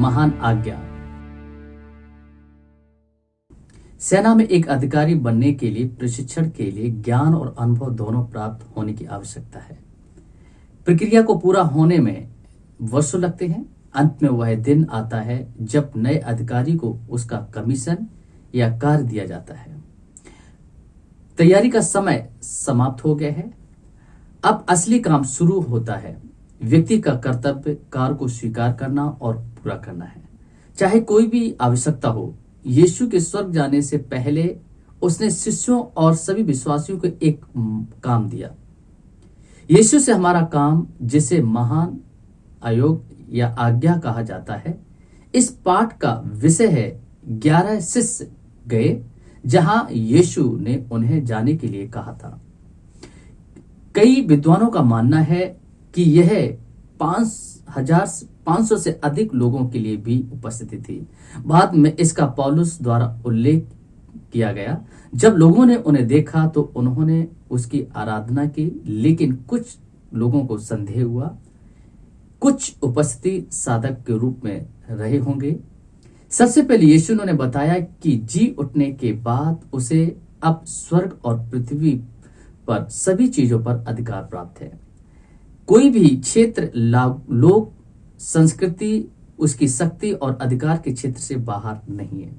महान आज्ञा। सेना में एक अधिकारी बनने के लिए प्रशिक्षण के लिए ज्ञान और अनुभव दोनों प्राप्त होने की आवश्यकता है। प्रक्रिया को पूरा होने में वर्षों लगते हैं। अंत में वह दिन आता है जब नए अधिकारी को उसका कमीशन या कार्य दिया जाता है। तैयारी का समय समाप्त हो गया है। अब असली काम शुरू होता है। व्यक्ति का कर्तव्य कार्य को स्वीकार करना और पूरा करना है, चाहे कोई भी आवश्यकता हो। यीशु के स्वर्ग जाने से पहले उसने शिष्यों और सभी विश्वासियों को एक काम दिया। यीशु से हमारा काम, जिसे महान आयोग या आज्ञा कहा जाता है, इस पाठ का विषय है 11 शिष्य गए जहां यीशु ने उन्हें जाने के लिए कहा था। कई विद्वानों का मानना है कि यह 5,500 से अधिक लोगों के लिए भी उपस्थिति थी। बाद में इसका पौलुस द्वारा उल्लेख किया गया। जब लोगों ने उन्हें देखा तो उन्होंने उसकी आराधना की, लेकिन कुछ लोगों को संदेह हुआ। कुछ उपस्थिति साधक के रूप में रहे होंगे। सबसे पहले यीशु ने बताया कि जी उठने के बाद उसे अब स्वर्ग और पृथ्वी पर सभी चीजों पर अधिकार प्राप्त है। कोई भी क्षेत्र, लोक, संस्कृति उसकी शक्ति और अधिकार के क्षेत्र से बाहर नहीं है।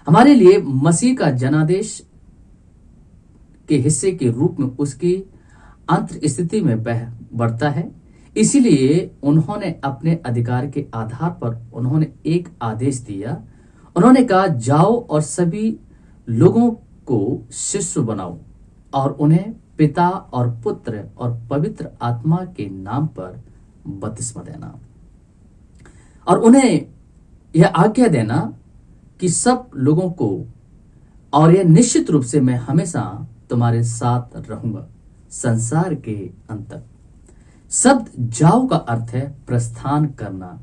हमारे लिए मसीह का जनादेश के हिस्से के रूप में उसकी अंतर स्थिति में बढ़ता है। इसीलिए उन्होंने अपने अधिकार के आधार पर उन्होंने एक आदेश दिया। उन्होंने कहा, जाओ और सभी लोगों को शिष्य बनाओ और उन्हें पिता और पुत्र और पवित्र आत्मा के नाम पर बपतिस्मा देना, और उन्हें यह आज्ञा देना कि सब लोगों को, और यह निश्चित रूप से मैं हमेशा तुम्हारे साथ रहूंगा संसार के अंत तक। शब्द जाओ का अर्थ है प्रस्थान करना,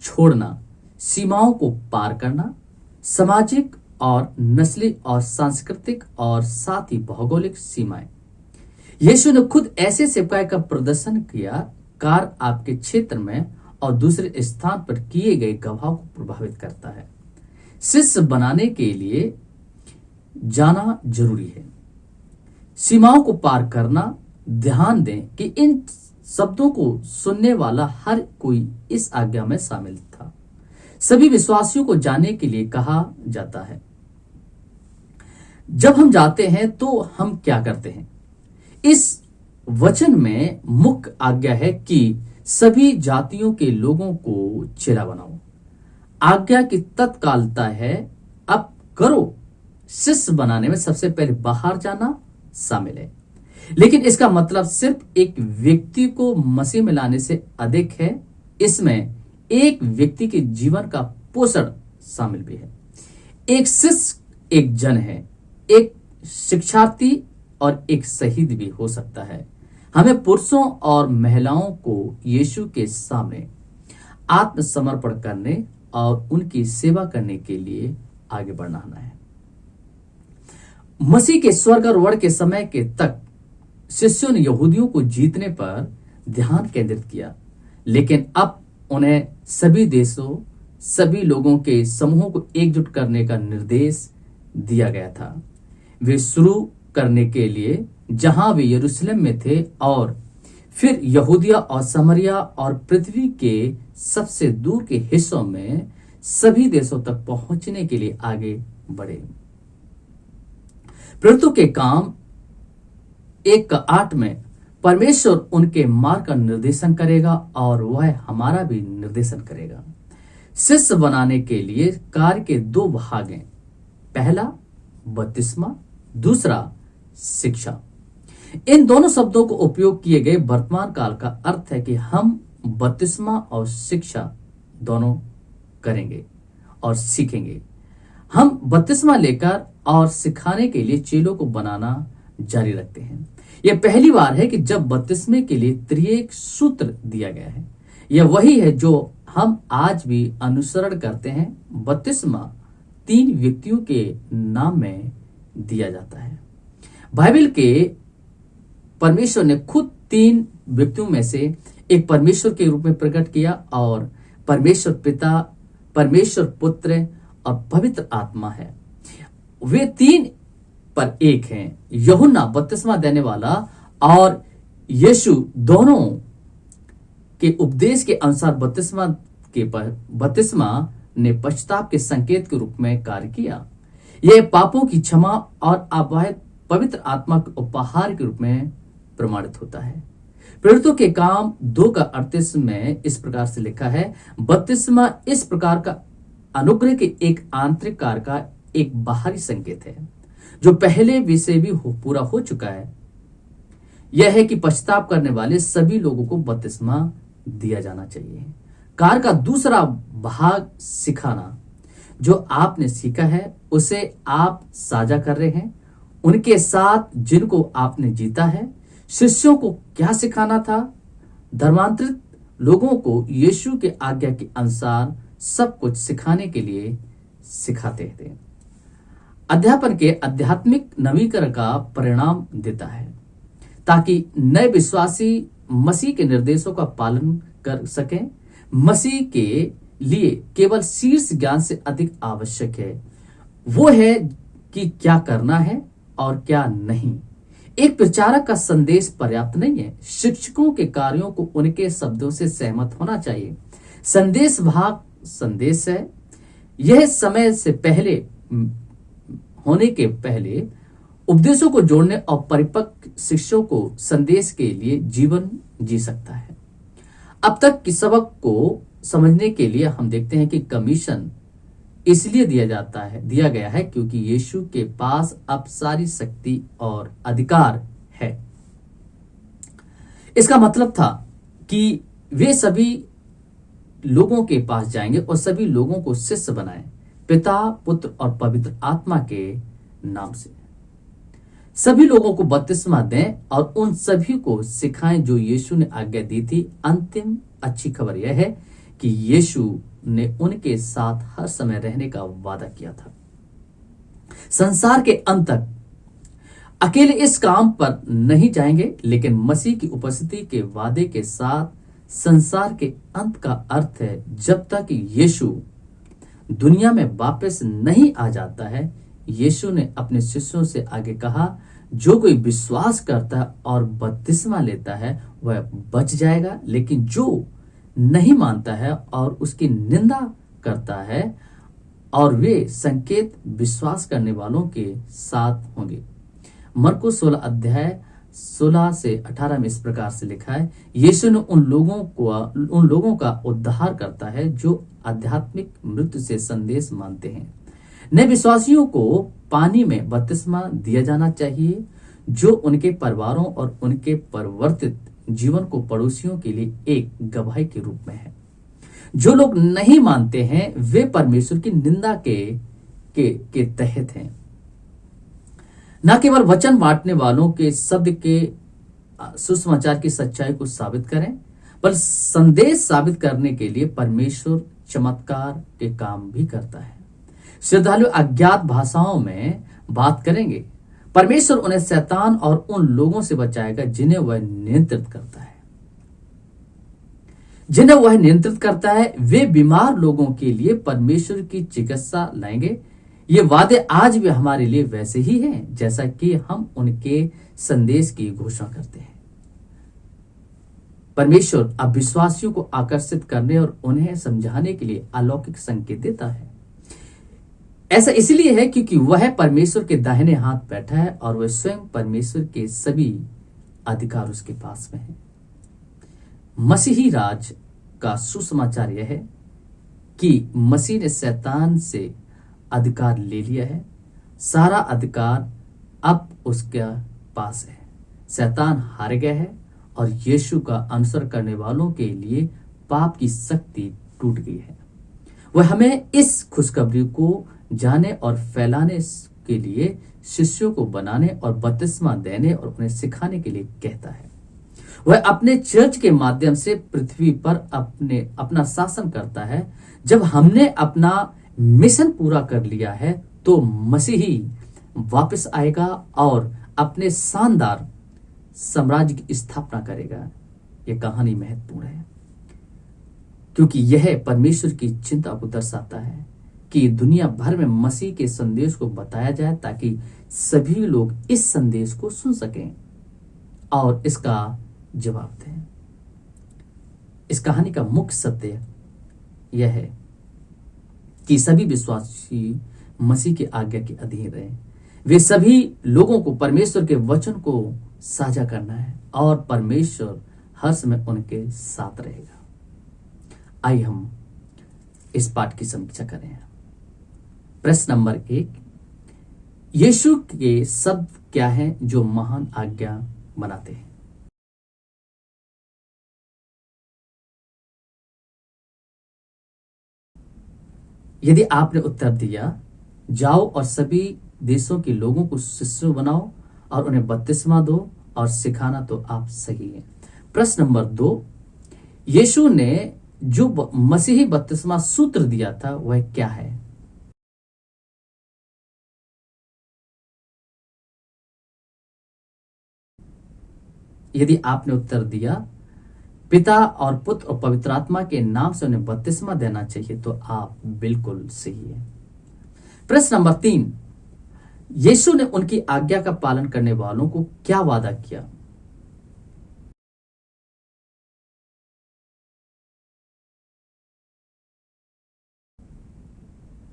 छोड़ना, सीमाओं को पार करना, सामाजिक और नस्ली और सांस्कृतिक और साथ ही भौगोलिक सीमाएं। यीशु ने खुद ऐसे सेवकाई का प्रदर्शन किया। कार्य आपके क्षेत्र में और दूसरे स्थान पर किए गए गवाह को प्रभावित करता है। शिष्य बनाने के लिए जाना जरूरी है, सीमाओं को पार करना। ध्यान दें कि इन शब्दों को सुनने वाला हर कोई इस आज्ञा में शामिल था। सभी विश्वासियों को जाने के लिए कहा जाता है। जब हम जाते हैं तो हम क्या करते हैं? इस वचन में मुख्य आज्ञा है कि सभी जातियों के लोगों को चेला बनाओ। आज्ञा की तत्कालता है, अब करो। शिष्य बनाने में सबसे पहले बाहर जाना शामिल है, लेकिन इसका मतलब सिर्फ एक व्यक्ति को मसीह में लाने से अधिक है। इसमें एक व्यक्ति के जीवन का पोषण शामिल भी है। एक शिष्य एक जन है, एक शिक्षार्थी और एक शहीद भी हो सकता है। हमें पुरुषों और महिलाओं को यीशु के सामने आत्मसमर्पण करने और उनकी सेवा करने के लिए आगे बढ़ना है। मसीह के स्वर्गारोहण के समय के तक शिष्यों ने यहूदियों को जीतने पर ध्यान केंद्रित किया, लेकिन अब उन्हें सभी देशों, सभी लोगों के समूहों को एकजुट करने का निर्देश दिया गया था। वे शुरू करने के लिए जहां वे यरूशलेम में थे और फिर यहूदिया और समरिया और पृथ्वी के सबसे दूर के हिस्सों में सभी देशों तक पहुंचने के लिए आगे बढ़े। प्रेरितों के काम 1:8 में परमेश्वर उनके मार्ग का निर्देशन करेगा और वह हमारा भी निर्देशन करेगा। शिष्य बनाने के लिए कार्य के 2 भाग हैं। पहला बपतिस्मा, दूसरा शिक्षा। इन दोनों शब्दों को उपयोग किए गए वर्तमान काल का अर्थ है कि हम बपतिस्मा और शिक्षा दोनों करेंगे और सीखेंगे। हम बपतिस्मा लेकर और सिखाने के लिए चेलों को बनाना जारी रखते हैं। यह पहली बार है कि जब बपतिस्मे के लिए त्रिएक सूत्र दिया गया है। यह वही है जो हम आज भी अनुसरण करते हैं। बपतिस्मा 3 व्यक्तियों के नाम में दिया जाता है। बाइबल के परमेश्वर ने खुद 3 व्यक्तियों में से एक परमेश्वर के रूप में प्रकट किया और परमेश्वर पिता, परमेश्वर पुत्र और पवित्र आत्मा है। वे तीन पर एक हैं। यूहन्ना बपतिस्मा देने वाला और यीशु दोनों के उपदेश के अनुसार बपतिस्मा ने पश्चाताप के संकेत के रूप में कार्य किया। यह पापों की क्षमा और अवैध पवित्र आत्मा के उपहार के रूप में प्रमाणित होता है। प्रेरितों के काम 2:38 में इस प्रकार से लिखा है, बपतिस्मा इस प्रकार का अनुग्रह के एक आंतरिक कार्य का एक बाहरी संकेत है जो पहले विषय भी पूरा हो चुका है। यह है कि पश्चाताप करने वाले सभी लोगों को बपतिस्मा दिया जाना चाहिए। कार्य का दूसरा भाग सिखाना। जो आपने सीखा है उसे आप साझा कर रहे हैं उनके साथ जिनको आपने जीता है। शिष्यों को क्या सिखाना था? धर्मांतरित लोगों को यीशु के आज्ञा के अनुसार सब कुछ सिखाने के लिए सिखाते थे। अध्यापन के आध्यात्मिक नवीकरण का परिणाम देता है ताकि नए विश्वासी मसीह के निर्देशों का पालन कर सकें। मसीह के लिए केवल शीर्ष ज्ञान से अधिक आवश्यक है, वो है कि क्या करना है और क्या नहीं। एक प्रचारक का संदेश पर्याप्त नहीं है। शिक्षकों के कार्यों को उनके शब्दों से सहमत होना चाहिए। संदेश भाग संदेश है। यह समय से पहले होने के पहले उपदेशों को जोड़ने और परिपक्व शिष्यों को संदेश के लिए जीवन जी सकता है। अब तक की सबक को समझने के लिए हम देखते हैं कि कमीशन इसलिए दिया गया है क्योंकि यीशु के पास अब सारी शक्ति और अधिकार है। इसका मतलब था कि वे सभी लोगों के पास जाएंगे और सभी लोगों को शिष्य बनाएं, पिता, पुत्र और पवित्र आत्मा के नाम से। सभी लोगों को बपतिस्मा दें और उन सभी को सिखाएं जो यीशु ने आज्ञा दी थी। अंतिम अच्छी खबर यह है कि यीशु ने उनके साथ हर समय रहने का वादा किया था। संसार के अंत तक अकेले इस काम पर नहीं जाएंगे, लेकिन मसीह की उपस्थिति के वादे के साथ संसार के अंत का अर्थ है जब तक यीशु दुनिया में वापस नहीं आ जाता है। यीशु ने अपने शिष्यों से आगे कहा, जो कोई विश्वास करता है और बपतिस्मा लेता है वह बच जाएगा, लेकिन जो नहीं मानता है और उसकी निंदा करता है और वे संकेत विश्वास करने वालों के साथ होंगे। मरकुस 16 से 18 में इस प्रकार से लिखा है, यीशु ने उन लोगों का उद्धार करता है जो आध्यात्मिक मृत्यु से संदेश मानते हैं। नए विश्वासियों को पानी में बपतिस्मा दिया जाना चाहिए जो उनके परिवारों और उनके परिवर्तित जीवन को पड़ोसियों के लिए एक गवाही के रूप में है। जो लोग नहीं मानते हैं वे परमेश्वर की निंदा के तहत हैं। न केवल वचन बांटने वालों के शब्द के सुसमाचार की सच्चाई को साबित करें, पर संदेश साबित करने के लिए परमेश्वर चमत्कार के काम भी करता है। श्रद्धालु अज्ञात भाषाओं में बात करेंगे। परमेश्वर उन्हें शैतान और उन लोगों से बचाएगा जिन्हें वह नियंत्रित करता है। वे बीमार लोगों के लिए परमेश्वर की चिकित्सा लाएंगे। ये वादे आज भी हमारे लिए वैसे ही हैं जैसा कि हम उनके संदेश की घोषणा करते हैं। परमेश्वर अब विश्वासियों को आकर्षित करने और उन्हें समझाने के लिए अलौकिक संकेत देता है। ऐसा इसलिए है क्योंकि वह परमेश्वर के दाहिने हाथ बैठा है और वह स्वयं परमेश्वर के सभी अधिकार उसके पास में है। मसीही राज का सुसमाचार यह है कि मसीह ने शैतान से अधिकार ले लिया है। सारा अधिकार अब उसके पास है। शैतान हार गया है और यीशु का अनुसरण करने वालों के लिए पाप की शक्ति टूट गई है। वह हमें इस खुशखबरी को जाने और फैलाने के लिए शिष्यों को बनाने और बपतिस्मा देने और उन्हें सिखाने के लिए कहता है। वह अपने चर्च के माध्यम से पृथ्वी पर अपना शासन करता है। जब हमने अपना मिशन पूरा कर लिया है तो मसीही वापस आएगा और अपने शानदार साम्राज्य की स्थापना करेगा। यह कहानी महत्वपूर्ण है। क्योंकि यह परमेश्वर की चिंता को दर्शाता है कि दुनिया भर में मसीह के संदेश को बताया जाए ताकि सभी लोग इस संदेश को सुन सकें और इसका जवाब दें। इस कहानी का मुख्य सत्य यह है कि सभी विश्वासी मसीह की आज्ञा के अधीन रहे। वे सभी लोगों को परमेश्वर के वचन को साझा करना है और परमेश्वर हर समय उनके साथ रहेगा। आइए हम इस पाठ की समीक्षा करें। प्रश्न नंबर 1, यीशु के शब्द क्या हैं जो महान आज्ञा बनाते हैं? यदि आपने उत्तर दिया, जाओ और सभी देशों के लोगों को शिष्य बनाओ और उन्हें बपतिस्मा दो और सिखाना, तो आप सही हैं। प्रश्न नंबर 2, यीशु ने जो मसीही बपतिस्मा सूत्र दिया था वह क्या है? यदि आपने उत्तर दिया, पिता और पुत्र और पवित्र आत्मा के नाम से उन्हें बपतिस्मा देना चाहिए, तो आप बिल्कुल सही है। प्रश्न नंबर 3, यीशु ने उनकी आज्ञा का पालन करने वालों को क्या वादा किया?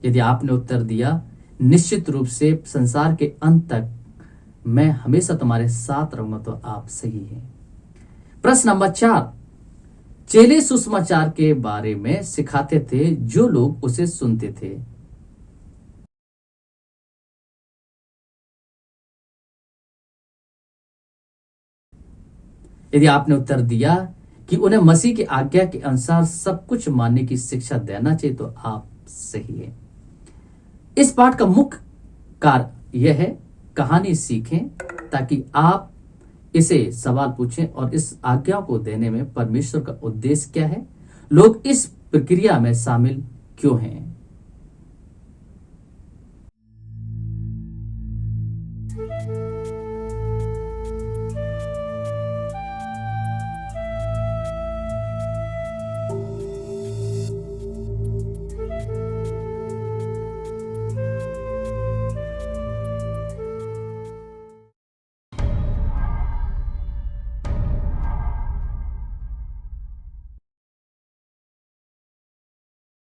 यदि आपने उत्तर दिया, निश्चित रूप से संसार के अंत तक मैं हमेशा तुम्हारे साथ रहूंगा, तो आप सही हैं। प्रश्न नंबर 4, चेले सुसमाचार के बारे में सिखाते थे जो लोग उसे सुनते थे। यदि आपने उत्तर दिया कि उन्हें मसीह की आज्ञा के अनुसार सब कुछ मानने की शिक्षा देना चाहिए, तो आप सही है। इस पाठ का मुख्य कार्य यह है, कहानी सीखें ताकि आप इसे सवाल पूछें और इस आज्ञा को देने में परमेश्वर का उद्देश्य क्या है, लोग इस प्रक्रिया में शामिल क्यों हैं।